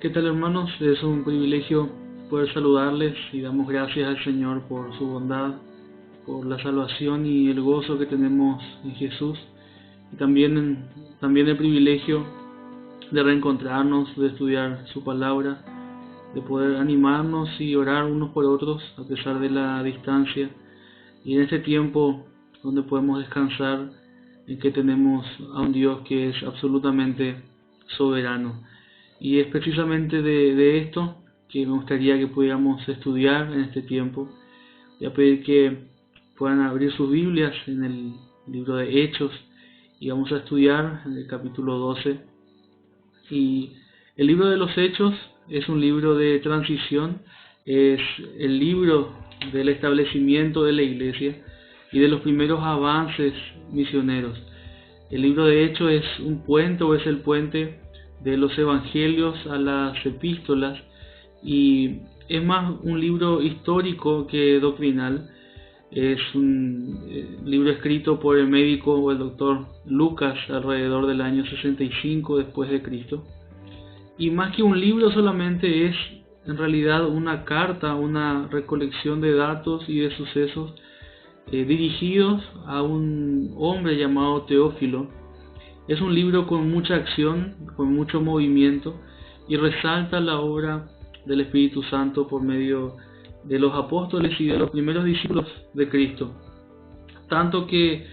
¿Qué tal, hermanos? Es un privilegio poder saludarles y damos gracias al Señor por su bondad, por la salvación y el gozo que tenemos en Jesús. Y también el privilegio de reencontrarnos, de estudiar su palabra, de poder animarnos y orar unos por otros a pesar de la distancia. Y en este tiempo donde podemos descansar en que tenemos a un Dios que es absolutamente soberano. Y es precisamente de esto que me gustaría que pudiéramos estudiar en este tiempo. Voy a pedir que puedan abrir sus Biblias en el libro de Hechos y vamos a estudiar en el capítulo 12. Y el libro de los Hechos es un libro de transición, es el libro del establecimiento de la iglesia y de los primeros avances misioneros. El libro de Hechos es un puente o es el puente de los evangelios a las epístolas y es más un libro histórico que doctrinal. Es un libro escrito por el médico o el doctor Lucas alrededor del año 65 después de Cristo. Y más que un libro solamente es en realidad una carta, una recolección de datos y de sucesos dirigidos a un hombre llamado Teófilo. Es un libro con mucha acción, con mucho movimiento y resalta la obra del Espíritu Santo por medio de los apóstoles y de los primeros discípulos de Cristo. Tanto que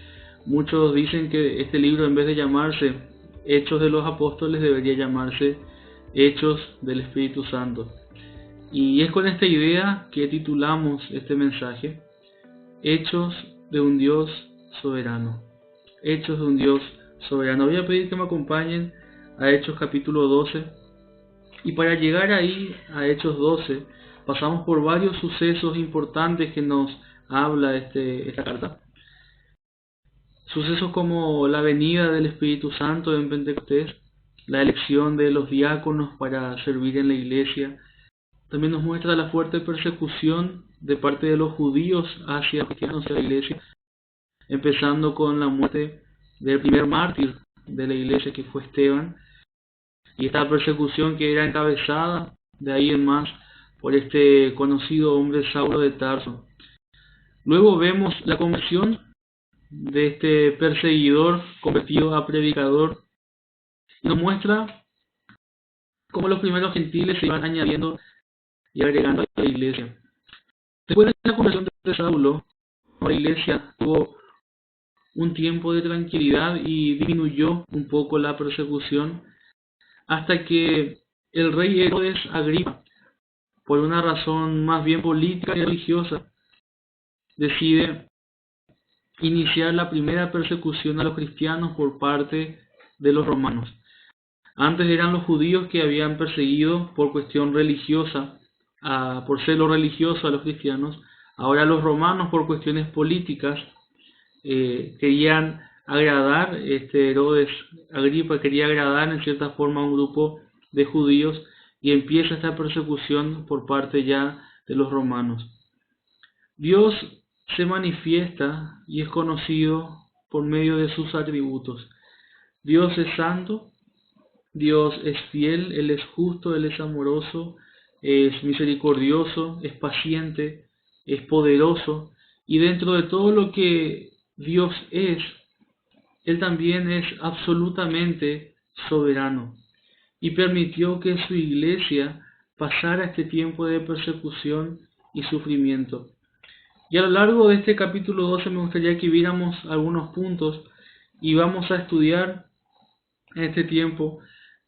muchos dicen que este libro, en vez de llamarse Hechos de los Apóstoles, debería llamarse Hechos del Espíritu Santo. Y es con esta idea que titulamos este mensaje: Hechos de un Dios soberano. Hechos de un Dios soberano. Voy a pedir que me acompañen a Hechos capítulo 12. Y para llegar ahí, a Hechos 12, pasamos por varios sucesos importantes que nos habla esta carta. Sucesos como la venida del Espíritu Santo en Pentecostés, la elección de los diáconos para servir en la iglesia. También nos muestra la fuerte persecución de parte de los judíos hacia los cristianos, hacia la iglesia, empezando con la muerte del primer mártir de la iglesia, que fue Esteban, y esta persecución que era encabezada de ahí en más por este conocido hombre Saulo de Tarso. Luego vemos la conversión de este perseguidor convertido a predicador, y nos muestra cómo los primeros gentiles se iban añadiendo y agregando a la iglesia. Después de la conversión de Saulo, la iglesia tuvo un tiempo de tranquilidad y disminuyó un poco la persecución, hasta que el rey Herodes Agripa, por una razón más bien política y religiosa, decide iniciar la primera persecución a los cristianos por parte de los romanos. Antes eran los judíos que habían perseguido por cuestión religiosa, por celo religioso a los cristianos. Ahora los romanos, por cuestiones políticas, querían agradar, Herodes Agripa quería agradar en cierta forma a un grupo de judíos, y empieza esta persecución por parte ya de los romanos. Dios se manifiesta y es conocido por medio de sus atributos. Dios es santo, Dios es fiel, Él es justo, Él es amoroso, es misericordioso, es paciente, es poderoso, y dentro de todo lo que Dios es, Él también es absolutamente soberano, y permitió que su iglesia pasara este tiempo de persecución y sufrimiento. Y a lo largo de este capítulo 12 me gustaría que viéramos algunos puntos, y vamos a estudiar en este tiempo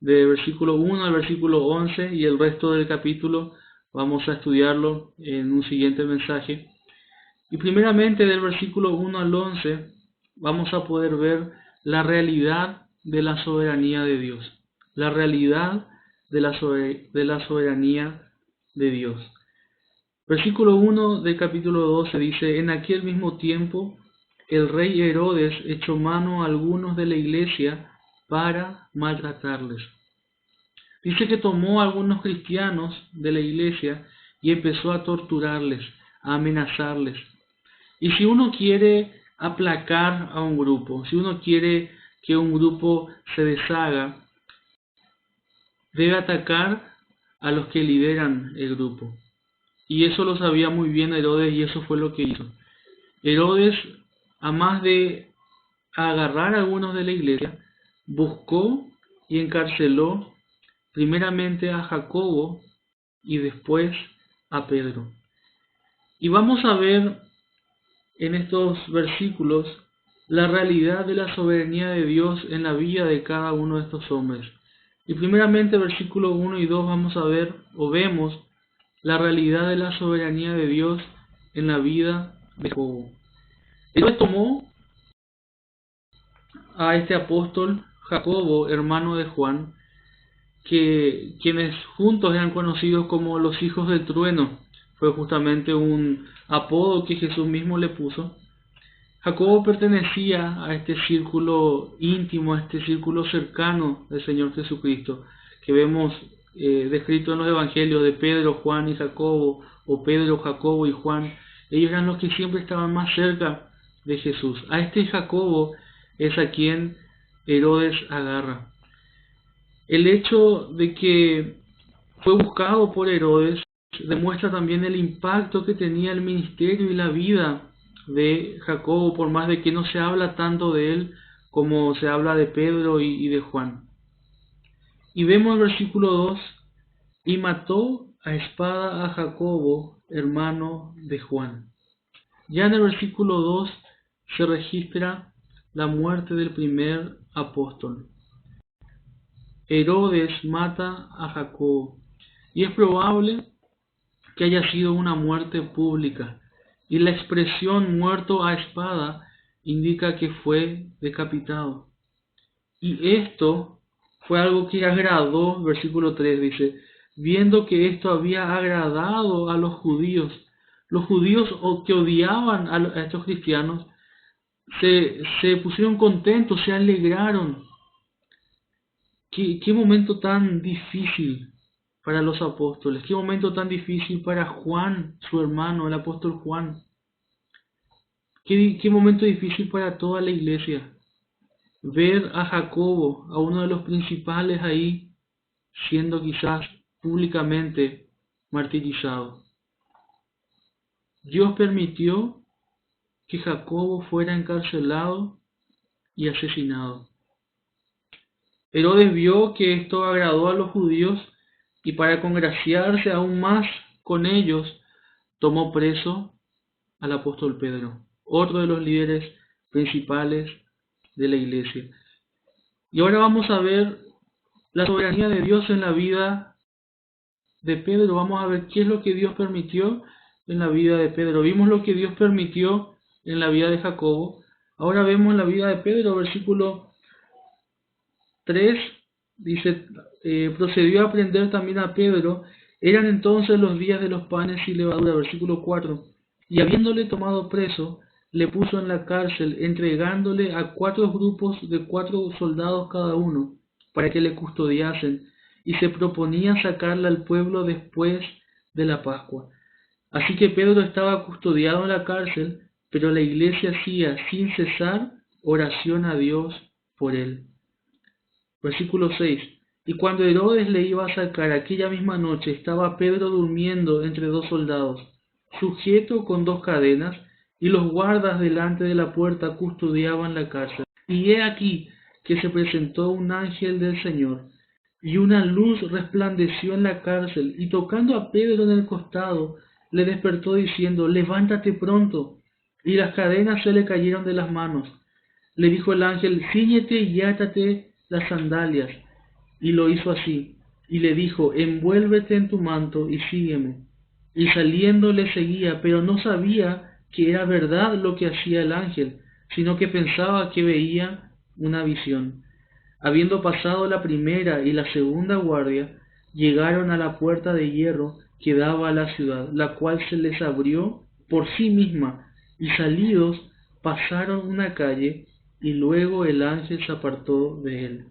de versículo 1 al versículo 11, y el resto del capítulo vamos a estudiarlo en un siguiente mensaje. Y primeramente del versículo 1 al 11 vamos a poder ver la realidad de la soberanía de Dios. La realidad de la soberanía de Dios. Versículo 1 del capítulo 12 dice: En aquel mismo tiempo el rey Herodes echó mano a algunos de la iglesia para maltratarles. Dice que tomó a algunos cristianos de la iglesia y empezó a torturarles, a amenazarles. Y si uno quiere aplacar a un grupo, si uno quiere que un grupo se deshaga, debe atacar a los que lideran el grupo. Y eso lo sabía muy bien Herodes y eso fue lo que hizo. Herodes, a más de agarrar a algunos de la iglesia, buscó y encarceló primeramente a Jacobo y después a Pedro. Y vamos a ver en estos versículos la realidad de la soberanía de Dios en la vida de cada uno de estos hombres. Y primeramente versículos 1 y 2 vamos a ver o vemos la realidad de la soberanía de Dios en la vida de Jacobo. Dios tomó a este apóstol Jacobo, hermano de Juan, quienes juntos eran conocidos como los hijos del trueno. Fue justamente un apodo que Jesús mismo le puso. Jacobo pertenecía a este círculo íntimo, a este círculo cercano del Señor Jesucristo, que vemos descrito en los evangelios de Pedro, Juan y Jacobo, o Pedro, Jacobo y Juan. Ellos eran los que siempre estaban más cerca de Jesús. A este Jacobo es a quien Herodes agarra. El hecho de que fue buscado por Herodes demuestra también el impacto que tenía el ministerio y la vida de Jacobo, por más de que no se habla tanto de él como se habla de Pedro y de Juan. Y vemos el versículo 2, y mató a espada a Jacobo, hermano de Juan. Ya en el versículo 2 se registra la muerte del primer apóstol. Herodes mata a Jacobo, y es probable que haya sido una muerte pública, y la expresión muerto a espada indica que fue decapitado. Y esto fue algo que agradó, versículo 3 dice, viendo que esto había agradado a los judíos que odiaban a estos cristianos, se pusieron contentos, se alegraron. Qué momento tan difícil para los apóstoles, qué momento tan difícil para Juan, su hermano, el apóstol Juan. Qué momento difícil para toda la iglesia. Ver a Jacobo, a uno de los principales ahí, siendo quizás públicamente martirizado. Dios permitió que Jacobo fuera encarcelado y asesinado. Herodes vio que esto agradó a los judíos y para congraciarse aún más con ellos, tomó preso al apóstol Pedro, otro de los líderes principales de la iglesia. Y ahora vamos a ver la soberanía de Dios en la vida de Pedro. Vamos a ver qué es lo que Dios permitió en la vida de Pedro. Vimos lo que Dios permitió en la vida de Jacobo. Ahora vemos la vida de Pedro, versículo 3, dice, procedió a aprender también a Pedro. Eran entonces los días de los panes y levadura, versículo 4. Y habiéndole tomado preso, le puso en la cárcel, entregándole a 4 grupos de 4 soldados cada uno, para que le custodiasen, y se proponía sacarle al pueblo después de la Pascua. Así que Pedro estaba custodiado en la cárcel, pero la iglesia hacía sin cesar oración a Dios por él. Versículo 6. Y cuando Herodes le iba a sacar aquella misma noche, estaba Pedro durmiendo entre 2 soldados, sujeto con 2 cadenas, y los guardas delante de la puerta custodiaban la cárcel. Y he aquí que se presentó un ángel del Señor, y una luz resplandeció en la cárcel, y tocando a Pedro en el costado, le despertó diciendo, levántate pronto. Y las cadenas se le cayeron de las manos. Le dijo el ángel, cíñete y átate las sandalias. Y lo hizo así. Y le dijo, envuélvete en tu manto y sígueme. Y saliendo le seguía, pero no sabía que era verdad lo que hacía el ángel, sino que pensaba que veía una visión. Habiendo pasado la primera y la segunda guardia, llegaron a la puerta de hierro que daba a la ciudad, la cual se les abrió por sí misma, y salidos pasaron una calle, y luego el ángel se apartó de él.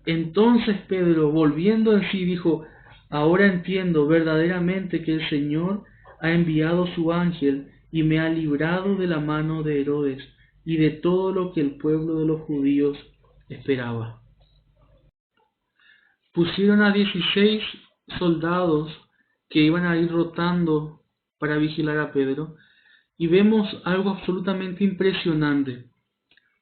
Entonces Pedro, volviendo en sí, dijo, ahora entiendo verdaderamente que el Señor ha enviado su ángel y me ha librado de la mano de Herodes y de todo lo que el pueblo de los judíos esperaba. Pusieron a 16 soldados que iban a ir rotando para vigilar a Pedro, y vemos algo absolutamente impresionante.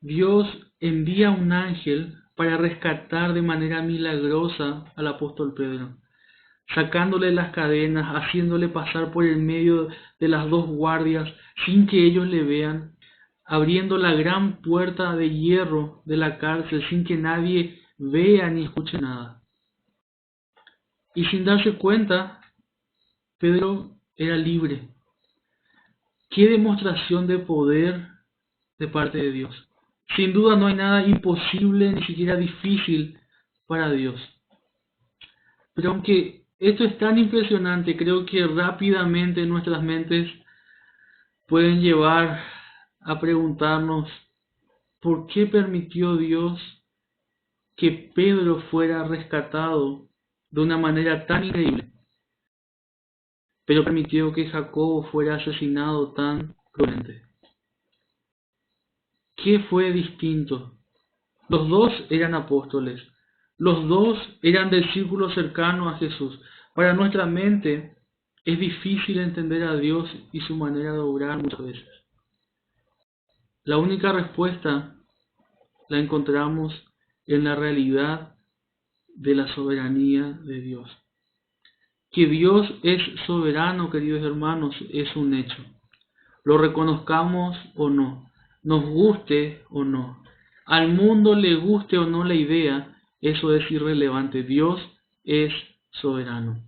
Dios envía un ángel para rescatar de manera milagrosa al apóstol Pedro, sacándole las cadenas, haciéndole pasar por el medio de las dos guardias sin que ellos le vean, abriendo la gran puerta de hierro de la cárcel sin que nadie vea ni escuche nada. Y sin darse cuenta, Pedro era libre. ¡Qué demostración de poder de parte de Dios! Sin duda no hay nada imposible, ni siquiera difícil para Dios. Pero aunque esto es tan impresionante, creo que rápidamente nuestras mentes pueden llevar a preguntarnos ¿por qué permitió Dios que Pedro fuera rescatado de una manera tan increíble? Pero permitió que Jacobo fuera asesinado tan cruelmente. ¿Qué fue distinto? Los dos eran apóstoles. Los dos eran del círculo cercano a Jesús. Para nuestra mente es difícil entender a Dios y su manera de obrar muchas veces. La única respuesta la encontramos en la realidad de la soberanía de Dios. Que Dios es soberano, queridos hermanos, es un hecho. Lo reconozcamos o no, nos guste o no, al mundo le guste o no la idea, eso es irrelevante. Dios es soberano.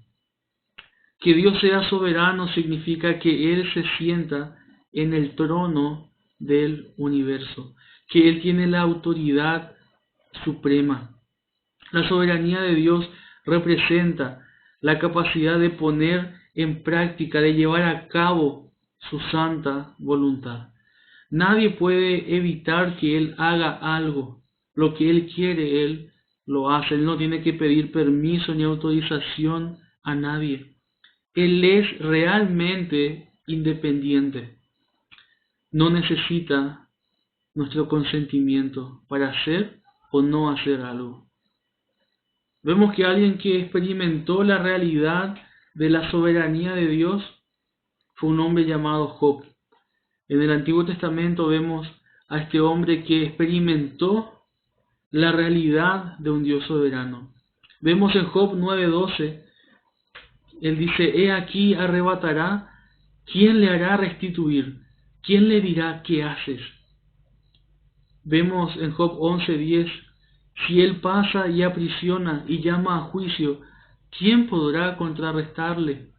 Que Dios sea soberano significa que Él se sienta en el trono del universo, que Él tiene la autoridad suprema. La soberanía de Dios representa la capacidad de poner en práctica, de llevar a cabo su santa voluntad. Nadie puede evitar que Él haga algo. Lo que Él quiere, Él lo hace. Él no tiene que pedir permiso ni autorización a nadie. Él es realmente independiente. No necesita nuestro consentimiento para hacer o no hacer algo. Vemos que alguien que experimentó la realidad de la soberanía de Dios fue un hombre llamado Job. En el Antiguo Testamento vemos a este hombre que experimentó la realidad de un Dios soberano. Vemos en Job 9:12, él dice, he aquí arrebatará, ¿quién le hará restituir? ¿Quién le dirá qué haces? Vemos en Job 11:10, si él pasa y aprisiona y llama a juicio, ¿quién podrá contrarrestarle?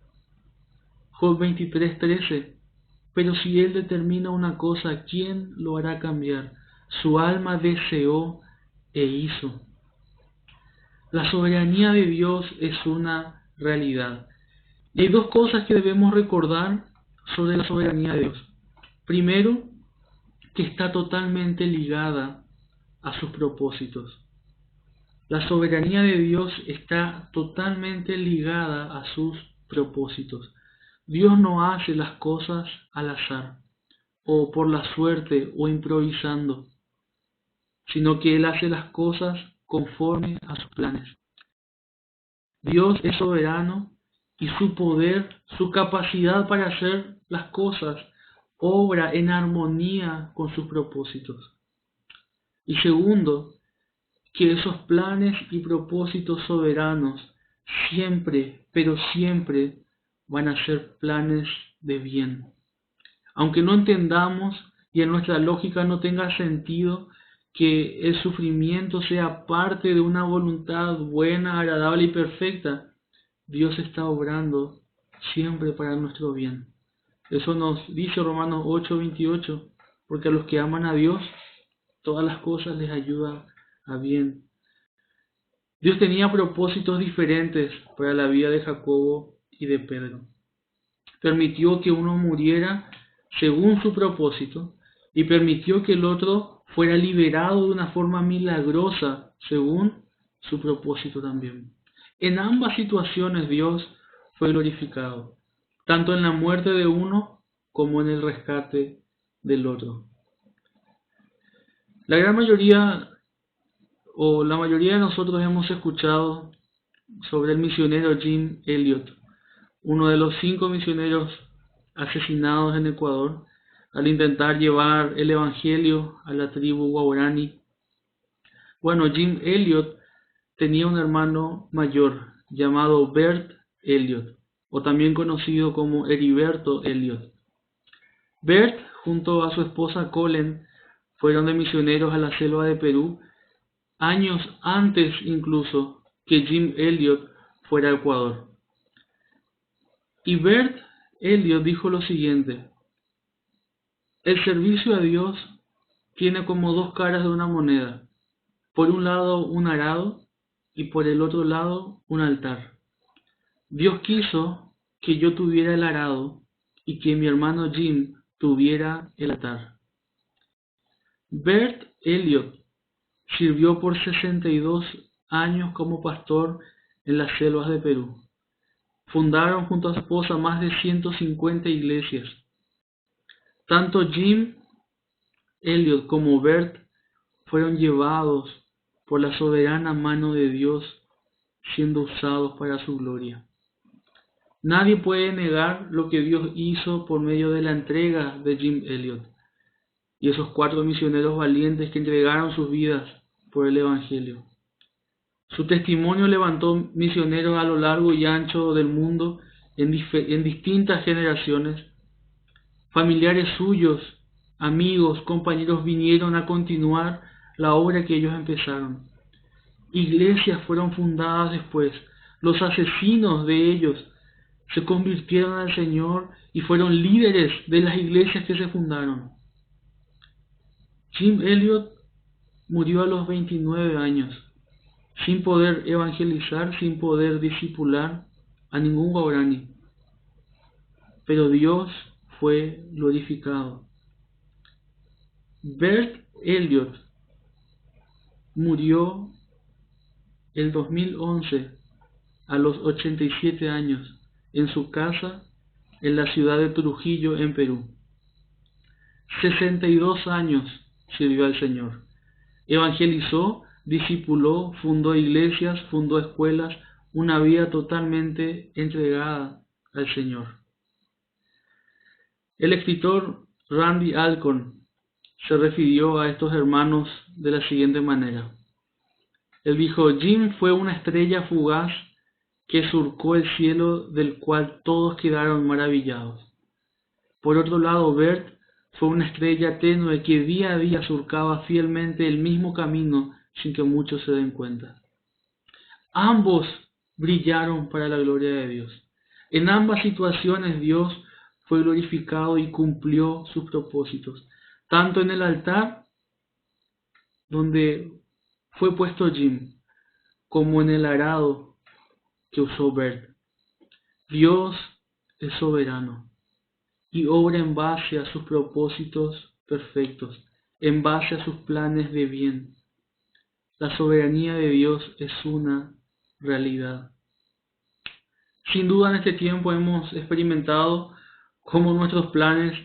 Job 23:13, pero si él determina una cosa, ¿quién lo hará cambiar? Su alma deseó e hizo. La soberanía de Dios es una realidad. Y hay dos cosas que debemos recordar sobre la soberanía de Dios. Primero, que está totalmente ligada a sus propósitos. La soberanía de Dios está totalmente ligada a sus propósitos. Dios no hace las cosas al azar, o por la suerte, o improvisando, sino que Él hace las cosas conforme a sus planes. Dios es soberano y su poder, su capacidad para hacer las cosas, obra en armonía con sus propósitos. Y segundo, que esos planes y propósitos soberanos siempre, pero siempre van a ser planes de bien. Aunque no entendamos y en nuestra lógica no tenga sentido que el sufrimiento sea parte de una voluntad buena, agradable y perfecta, Dios está obrando siempre para nuestro bien. Eso nos dice Romanos 8:28, porque a los que aman a Dios, todas las cosas les ayudan a bien. Dios tenía propósitos diferentes para la vida de Jacobo y de Pedro. Permitió que uno muriera según su propósito y permitió que el otro fuera liberado de una forma milagrosa según su propósito también. En ambas situaciones Dios fue glorificado, tanto en la muerte de uno como en el rescate del otro. La gran mayoría o la mayoría de nosotros hemos escuchado sobre el misionero Jim Elliot, uno de los 5 misioneros asesinados en Ecuador al intentar llevar el evangelio a la tribu Guaraní. Bueno, Jim Elliot tenía un hermano mayor llamado Bert Elliot, o también conocido como Heriberto Elliot. Bert, junto a su esposa Colleen, fueron de misioneros a la selva de Perú, años antes incluso que Jim Elliot fuera a Ecuador. Y Bert Elliot dijo lo siguiente: el servicio a Dios tiene como 2 caras de una moneda. Por un lado un arado y por el otro lado un altar. Dios quiso que yo tuviera el arado y que mi hermano Jim tuviera el altar. Bert Elliot sirvió por 62 años como pastor en las selvas de Perú. Fundaron junto a su esposa más de 150 iglesias. Tanto Jim Elliot como Bert fueron llevados por la soberana mano de Dios, siendo usados para su gloria. Nadie puede negar lo que Dios hizo por medio de la entrega de Jim Elliot y esos 4 misioneros valientes que entregaron sus vidas por el Evangelio. Su testimonio levantó misioneros a lo largo y ancho del mundo en distintas generaciones. Familiares suyos, amigos, compañeros vinieron a continuar la obra que ellos empezaron. Iglesias fueron fundadas después. Los asesinos de ellos se convirtieron al Señor y fueron líderes de las iglesias que se fundaron. Jim Elliot murió a los 29 años, sin poder evangelizar, sin poder discipular a ningún guaraní. Pero Dios fue glorificado. Bert Elliot murió el 2011 a los 87 años en su casa en la ciudad de Trujillo, en Perú. 62 años sirvió al Señor. Evangelizó, discipuló, fundó iglesias, fundó escuelas, una vida totalmente entregada al Señor. El escritor Randy Alcorn se refirió a estos hermanos de la siguiente manera. Él dijo: Jim fue una estrella fugaz que surcó el cielo, del cual todos quedaron maravillados. Por otro lado, Bert fue una estrella tenue que día a día surcaba fielmente el mismo camino sin que muchos se den cuenta. Ambos brillaron para la gloria de Dios. En ambas situaciones Dios fue glorificado y cumplió sus propósitos, tanto en el altar donde fue puesto Jim, como en el arado que usó Bert. Dios es soberano y obra en base a sus propósitos perfectos, en base a sus planes de bien. La soberanía de Dios es una realidad. Sin duda en este tiempo hemos experimentado cómo nuestros planes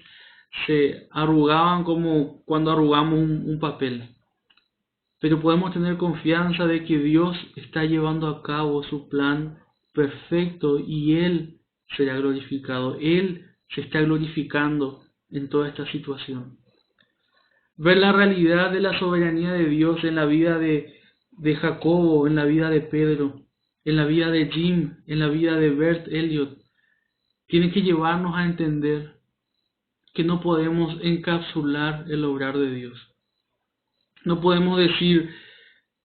se arrugaban como cuando arrugamos un papel. Pero podemos tener confianza de que Dios está llevando a cabo su plan perfecto y Él será glorificado. Él se está glorificando en toda esta situación. Ver la realidad de la soberanía de Dios en la vida de Jacobo, en la vida de Pedro, en la vida de Jim, en la vida de Bert Elliot, tiene que llevarnos a entender que no podemos encapsular el obrar de Dios. No podemos decir,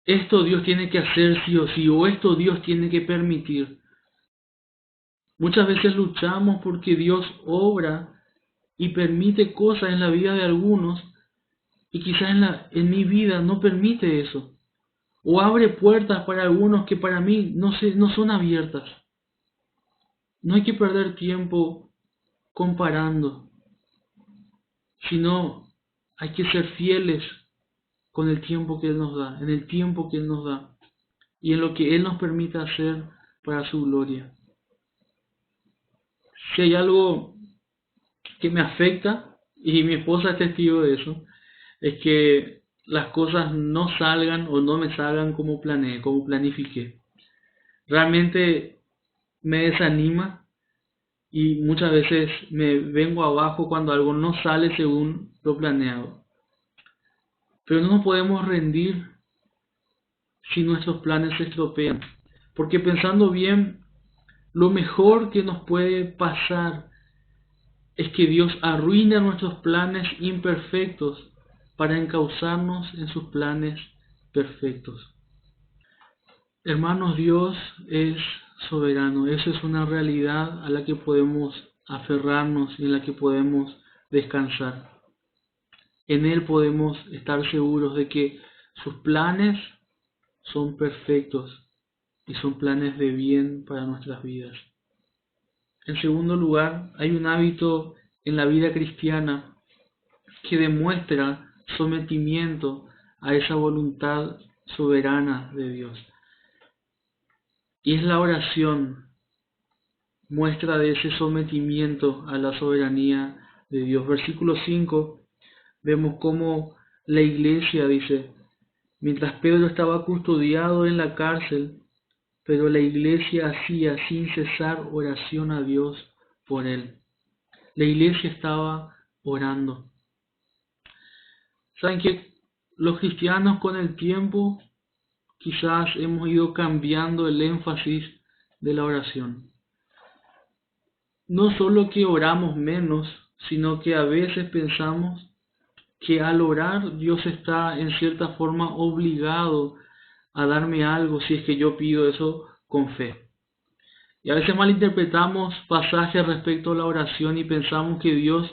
esto Dios tiene que hacer sí o sí, o esto Dios tiene que permitir. Muchas veces luchamos porque Dios obra y permite cosas en la vida de algunos, y quizás en mi vida no permite eso. O abre puertas para algunos que para mí no son abiertas. No hay que perder tiempo comparando, sino hay que ser fieles con el tiempo que Él nos da, en el tiempo que Él nos da, y en lo que Él nos permita hacer para su gloria. Si hay algo que me afecta, y mi esposa es testigo de eso, es que las cosas no salgan o no me salgan como planeé, como planifiqué. realmente me desanima y muchas veces me vengo abajo cuando algo no sale según lo planeado. Pero no nos podemos rendir si nuestros planes se estropean, porque pensando bien, lo mejor que nos puede pasar es que Dios arruine nuestros planes imperfectos para encauzarnos en sus planes perfectos. Hermanos, Dios es soberano. Esa es una realidad a la que podemos aferrarnos y en la que podemos descansar. En Él podemos estar seguros de que sus planes son perfectos y son planes de bien para nuestras vidas. En segundo lugar, hay un hábito en la vida cristiana que demuestra sometimiento a esa voluntad soberana de Dios. Y es la oración, muestra de ese sometimiento a la soberanía de Dios. Versículo 5, vemos cómo la iglesia dice, mientras Pedro estaba custodiado en la cárcel, pero la iglesia hacía sin cesar oración a Dios por él. La iglesia estaba orando. ¿Saben qué? Los cristianos con el tiempo quizás hemos ido cambiando el énfasis de la oración. No solo que oramos menos, sino que a veces pensamos que al orar Dios está en cierta forma obligado a darme algo si es que yo pido eso con fe. Y a veces malinterpretamos pasajes respecto a la oración y pensamos que Dios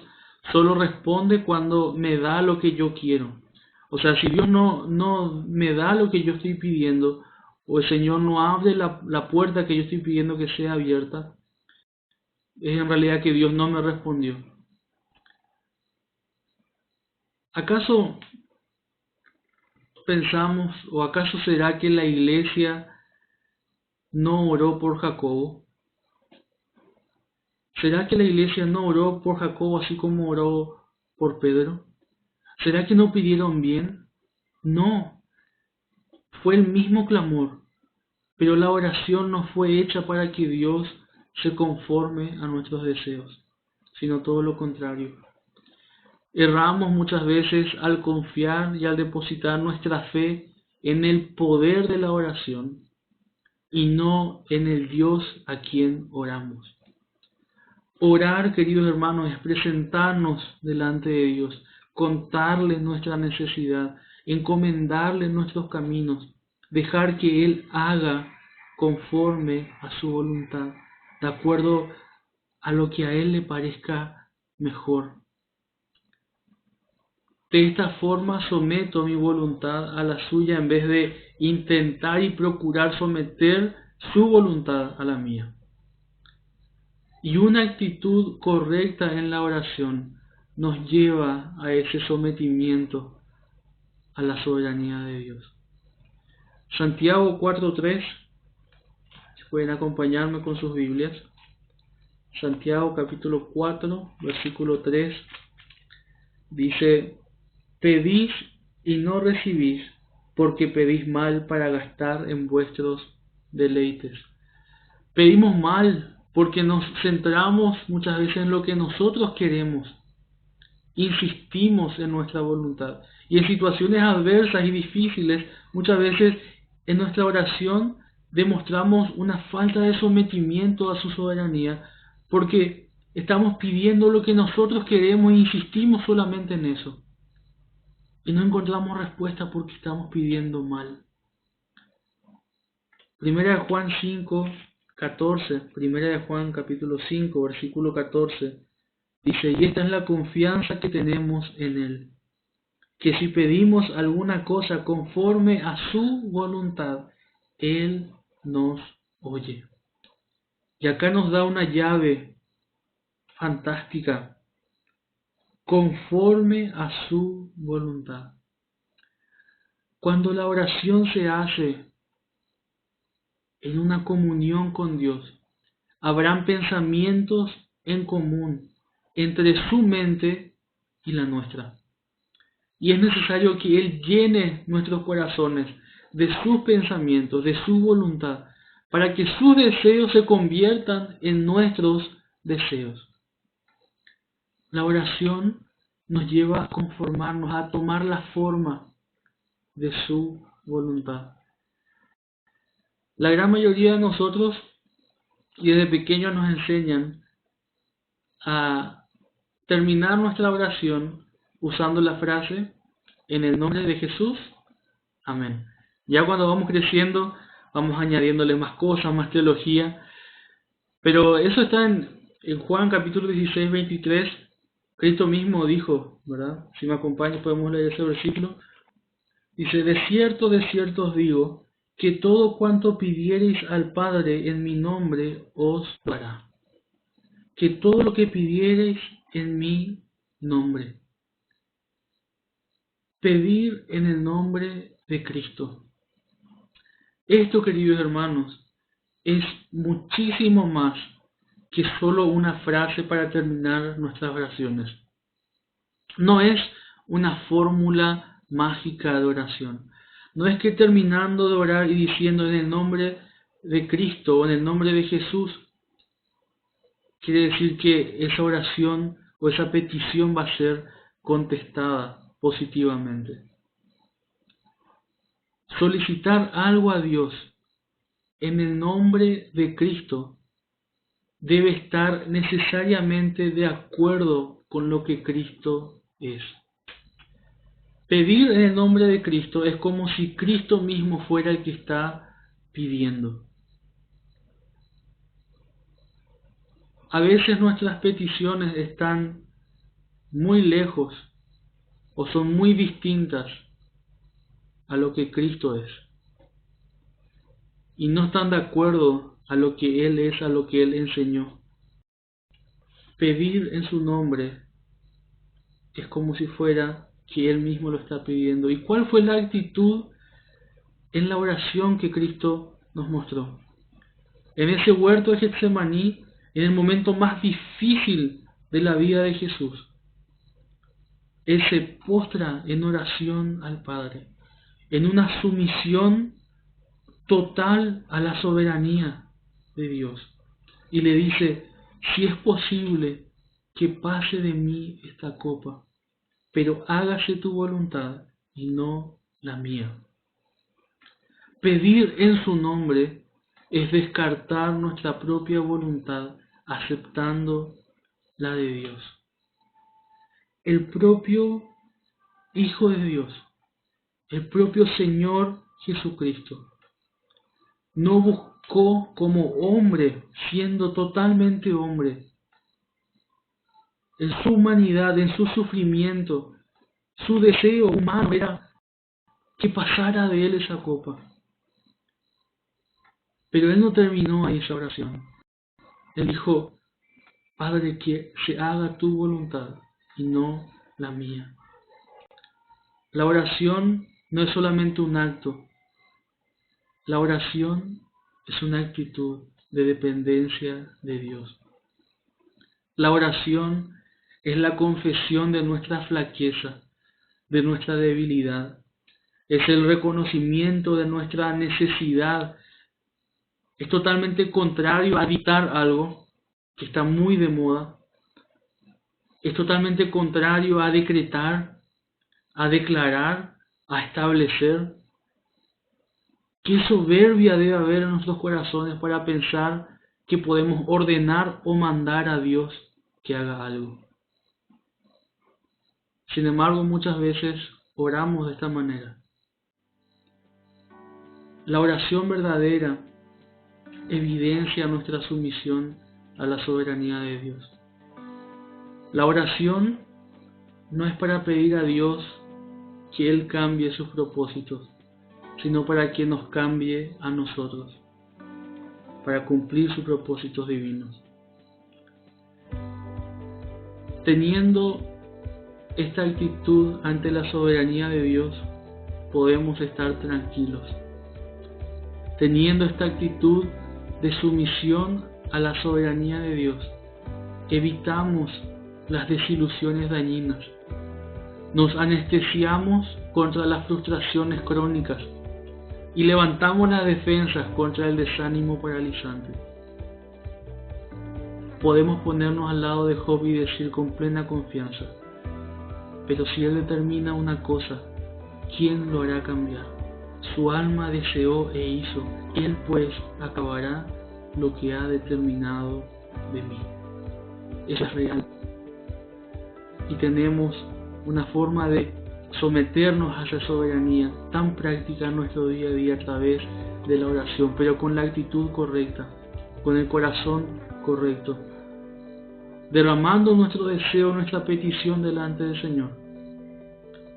solo responde cuando me da lo que yo quiero. O sea, si Dios no me da lo que yo estoy pidiendo, o el Señor no abre la puerta que yo estoy pidiendo que sea abierta, es en realidad que Dios no me respondió. ¿Acaso pensamos, o acaso será que la iglesia no oró por Jacobo? ¿Será que la iglesia no oró por Jacobo así como oró por Pedro? ¿Será que no pidieron bien? No, fue el mismo clamor, pero la oración no fue hecha para que Dios se conforme a nuestros deseos, sino todo lo contrario. Erramos muchas veces al confiar y al depositar nuestra fe en el poder de la oración y no en el Dios a quien oramos. Orar, queridos hermanos, es presentarnos delante de Dios, contarle nuestra necesidad, encomendarle nuestros caminos, dejar que Él haga conforme a su voluntad, de acuerdo a lo que a Él le parezca mejor. De esta forma someto mi voluntad a la suya en vez de intentar y procurar someter su voluntad a la mía. Y una actitud correcta en la oración nos lleva a ese sometimiento a la soberanía de Dios. Santiago 4:3, si pueden acompañarme con sus Biblias. Santiago capítulo 4, versículo 3, dice: pedís y no recibís, porque pedís mal para gastar en vuestros deleites. Pedimos mal porque nos centramos muchas veces en lo que nosotros queremos. Insistimos en nuestra voluntad. Y en situaciones adversas y difíciles, muchas veces en nuestra oración demostramos una falta de sometimiento a su soberanía, porque estamos pidiendo lo que nosotros queremos e insistimos solamente en eso. Y no encontramos respuesta porque estamos pidiendo mal. Primera de Juan 5, 14, Primera de Juan capítulo 5, versículo 14, dice: y esta es la confianza que tenemos en Él, que si pedimos alguna cosa conforme a su voluntad, Él nos oye. Y acá nos da una llave fantástica: conforme a su voluntad. Cuando la oración se hace en una comunión con Dios, habrán pensamientos en común entre su mente y la nuestra. Y es necesario que Él llene nuestros corazones de sus pensamientos, de su voluntad, para que sus deseos se conviertan en nuestros deseos. La oración nos lleva a conformarnos, a tomar la forma de su voluntad. La gran mayoría de nosotros, y desde pequeños nos enseñan a terminar nuestra oración usando la frase, en el nombre de Jesús, amén. Ya cuando vamos creciendo, vamos añadiéndole más cosas, más teología, pero eso está en Juan capítulo 16, 23, Cristo mismo dijo, ¿verdad? Si me acompañas podemos leer ese versículo. Dice, de cierto os digo, que todo cuanto pidiereis al Padre en mi nombre os dará. Que todo lo que pidiereis en mi nombre. Pedir en el nombre de Cristo. Esto, queridos hermanos, es muchísimo más que solo una frase para terminar nuestras oraciones. No es una fórmula mágica de oración. No es que terminando de orar y diciendo en el nombre de Cristo o en el nombre de Jesús, quiere decir que esa oración o esa petición va a ser contestada positivamente. Solicitar algo a Dios en el nombre de Cristo debe estar necesariamente de acuerdo con lo que Cristo es. Pedir en el nombre de Cristo es como si Cristo mismo fuera el que está pidiendo. A veces nuestras peticiones están muy lejos o son muy distintas a lo que Cristo es. Y no están de acuerdo a lo que Él es, a lo que Él enseñó. Pedir en su nombre es como si fuera que Él mismo lo está pidiendo. ¿Y cuál fue la actitud en la oración que Cristo nos mostró? En ese huerto de Getsemaní, en el momento más difícil de la vida de Jesús, Él se postra en oración al Padre, en una sumisión total a la soberanía de Dios. Y le dice, si es posible que pase de mí esta copa, pero hágase tu voluntad y no la mía. Pedir en su nombre es descartar nuestra propia voluntad aceptando la de Dios. El propio Hijo de Dios, el propio Señor Jesucristo, no buscó como hombre, siendo totalmente hombre, en su humanidad, en su sufrimiento, su deseo humano era que pasara de Él esa copa. Pero Él no terminó ahí esa oración. Él dijo, Padre, que se haga tu voluntad y no la mía. La oración no es solamente un acto. La oración es una actitud de dependencia de Dios. La oración es la confesión de nuestra flaqueza, de nuestra debilidad. Es el reconocimiento de nuestra necesidad. Es totalmente contrario a dictar algo que está muy de moda. Es totalmente contrario a decretar, a declarar, a establecer. Qué soberbia debe haber en nuestros corazones para pensar que podemos ordenar o mandar a Dios que haga algo. Sin embargo, muchas veces oramos de esta manera. La oración verdadera evidencia nuestra sumisión a la soberanía de Dios. La oración no es para pedir a Dios que Él cambie sus propósitos, sino para que nos cambie a nosotros, para cumplir sus propósitos divinos. Teniendo esta actitud ante la soberanía de Dios, podemos estar tranquilos. Teniendo esta actitud de sumisión a la soberanía de Dios, evitamos las desilusiones dañinas. Nos anestesiamos contra las frustraciones crónicas. y levantamos las defensas contra el desánimo paralizante. Podemos ponernos al lado de Job y decir con plena confianza: pero si él determina una cosa, ¿quién lo hará cambiar? Su alma deseó e hizo, él pues acabará lo que ha determinado de mí. Eso es real. Y tenemos una forma de someternos a esa soberanía tan práctica en nuestro día a día a través de la oración, pero con la actitud correcta, con el corazón correcto, derramando nuestro deseo, nuestra petición delante del Señor,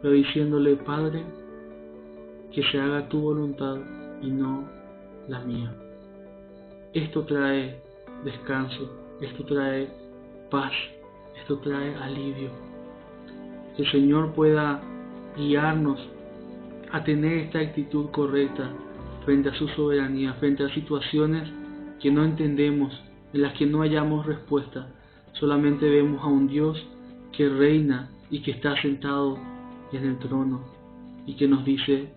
pero diciéndole: Padre, que se haga tu voluntad y no la mía. Esto trae descanso, esto trae paz, esto trae alivio. Que el Señor pueda guiarnos a tener esta actitud correcta frente a su soberanía, frente a situaciones que no entendemos, en las que no hallamos respuesta. Solamente vemos a un Dios que reina y que está sentado en el trono y que nos dice: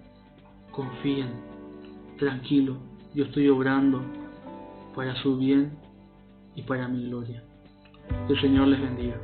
confíen, tranquilo, yo estoy obrando para su bien y para mi gloria. Que el Señor les bendiga.